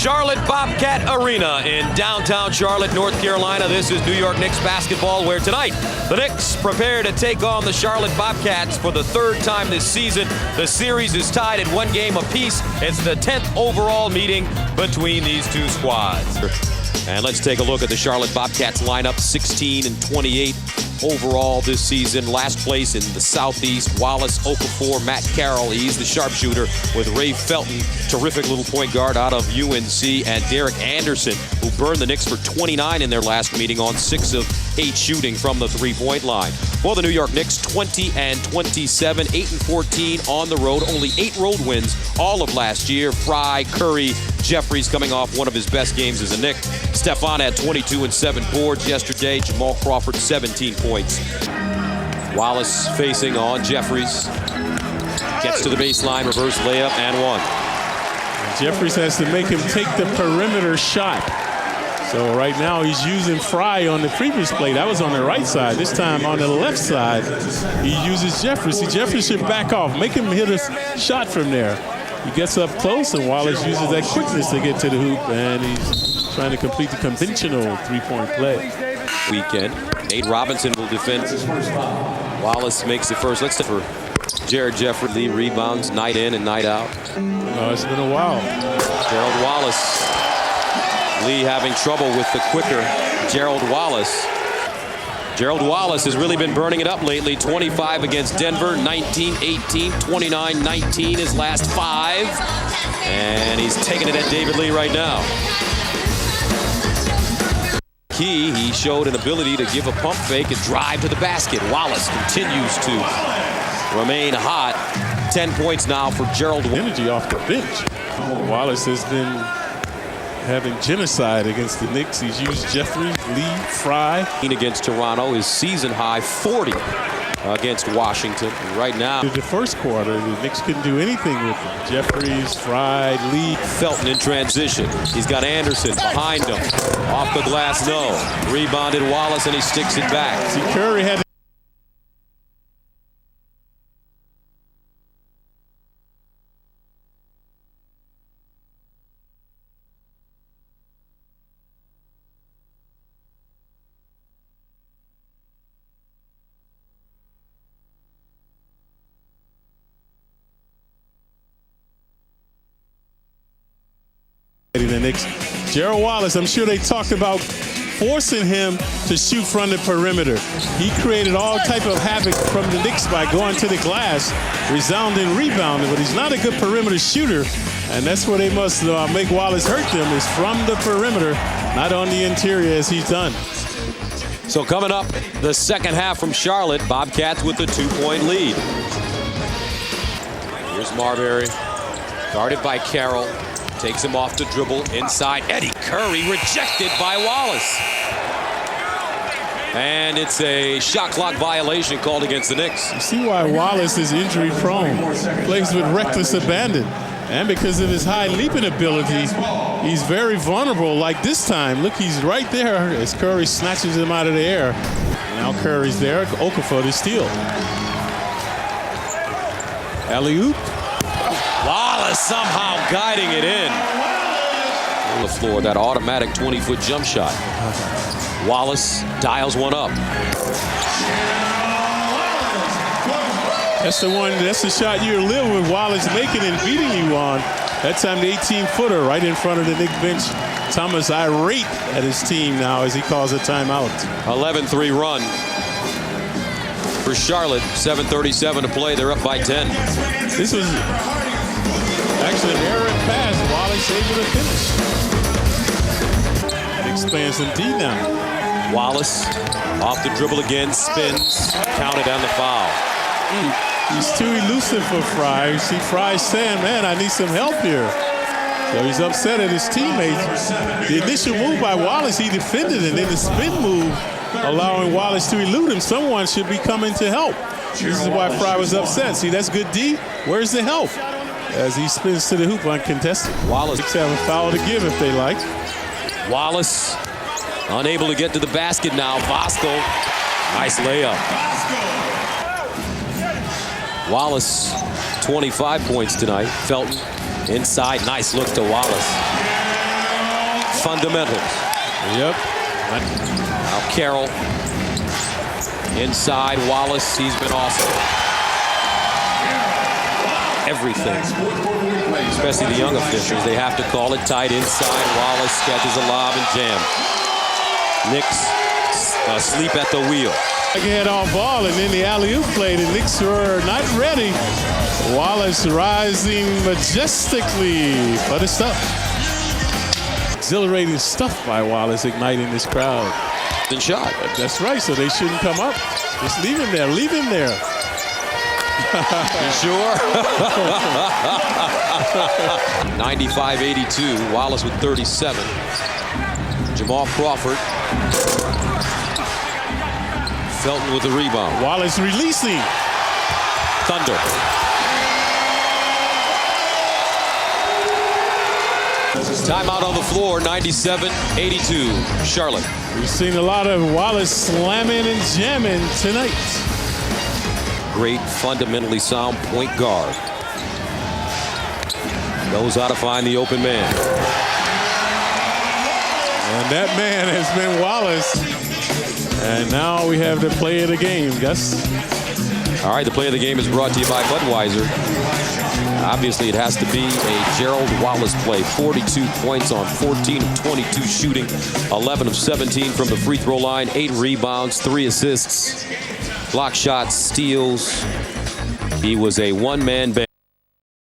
Charlotte Bobcat Arena in downtown Charlotte, North Carolina. This is New York Knicks basketball, where tonight the Knicks prepare to take on the Charlotte Bobcats for the third time this season. The series is tied at 1 game apiece. It's the 10th overall meeting between these two squads. And let's take a look at the Charlotte Bobcats lineup. 16 and 28 overall this season. Last place in the Southeast, Wallace, Okafor, Matt Carroll. He's the sharpshooter, with Ray Felton, terrific little point guard out of UNC, and Derek Anderson, who burned the Knicks for 29 in their last meeting on 6 of 8 shooting from the three-point line. For the New York Knicks, 20 and 27, 8 and 14 on the road. Only 8 road wins all of last year. Fry, Curry, Jeffries coming off one of his best games as a Knick. Stephon had 22 and 7 boards yesterday. Jamal Crawford, 17 points. Wallace facing on Jeffries. Gets to the baseline, reverse layup, and one. Jeffries has to make him take the perimeter shot. So right now he's using Fry on the previous play. That was on the right side. This time on the left side, he uses Jeffries. See, Jeffries should back off, make him hit a shot from there. He gets up close, and Wallace uses that quickness to get to the hoop, and he's trying to complete the conventional three-point play. Weekend. Nate Robinson will defend. Wallace makes it first. Let's for Jared Jeffrey. Lee rebounds night in and night out. Oh, it's been a while. Gerald Wallace. Lee having trouble with the quicker Gerald Wallace. Gerald Wallace has really been burning it up lately. 25 against Denver, 19-18, 29-19 his last 5. And he's taking it at David Lee right now. He showed an ability to give a pump fake and drive to the basket. Wallace continues to remain hot. 10 points now for Gerald. Energy off the bench. Wallace has been having genocide against the Knicks. He's used Jeffries, Lee, Fry. Against Toronto, his season high 40 against Washington. And right now, in the first quarter, the Knicks couldn't do anything with him. Jeffries, Fry, Lee. Felton in transition. He's got Anderson behind him. Off the glass, no. Rebounded Wallace, and he sticks it back. See, Curry had the Knicks. Gerald Wallace, I'm sure they talked about forcing him to shoot from the perimeter. He created all type of havoc from the Knicks by going to the glass, resounding rebounding, but he's not a good perimeter shooter, and that's where they must make Wallace hurt them, is from the perimeter, not on the interior as he's done. So coming up, the second half from Charlotte, Bobcats with a 2-point lead. Here's Marbury, guarded by Carroll. Takes him off to dribble inside. Eddie Curry rejected by Wallace. And it's a shot clock violation called against the Knicks. You see why Wallace is injury prone. Plays with reckless abandon. And because of his high leaping ability, he's very vulnerable. Like this time, look, he's right there as Curry snatches him out of the air. Now Curry's there. Okafor to steal. Alley-oop. Wallace somehow guiding it in. On the floor, that automatic 20-foot jump shot. Wallace dials one up. That's the one, that's the shot you live with Wallace making and beating you on. That time the 18-footer right in front of the Knick bench. Thomas irate at his team now as he calls a timeout. 11-3 run for Charlotte. 7:37 to play. They're up by 10. This was actually an errant pass. Wallace able to finish. Expands some D now. Wallace off the dribble again, spins, counted on the foul. He's too elusive for Fry. You see Fry saying, man, I need some help here. So he's upset at his teammates. The initial move by Wallace, he defended, and then the spin move, allowing Wallace to elude him. Someone should be coming to help. This is why Fry was upset. See, that's good D. Where's the help? As he spins to the hoop uncontested. Wallace have a foul to give if they like. Wallace unable to get to the basket now. Voskel, nice layup. Wallace, 25 points tonight. Felton inside, nice look to Wallace. fundamentals. Yep. Now Carroll inside. Wallace, he's been awesome. Everything, especially the young officials, they have to call it tight inside. Wallace catches a lob and jams. Knicks asleep at the wheel. Head on ball, and then the alley-oop play. The Knicks were not ready. Wallace rising majestically, but it's tough. Exhilarating stuff by Wallace, igniting this crowd. And shot. That's right, so they shouldn't come up. Just leave him there. Leave him there. You sure? 95-82. Wallace with 37. Jamal Crawford. Felton with the rebound. Wallace releasing. Thunder. Timeout on the floor, 97-82, Charlotte. We've seen a lot of Wallace slamming and jamming tonight. Great, fundamentally sound point guard. Knows how to find the open man. And that man has been Wallace. And now we have the play of the game, Gus. All right, the play of the game is brought to you by Budweiser. Obviously, it has to be a Gerald Wallace play. 42 points on 14 of 22 shooting, 11 of 17 from the free throw line, 8 rebounds, 3 assists, block shots, steals. He was a one-man band.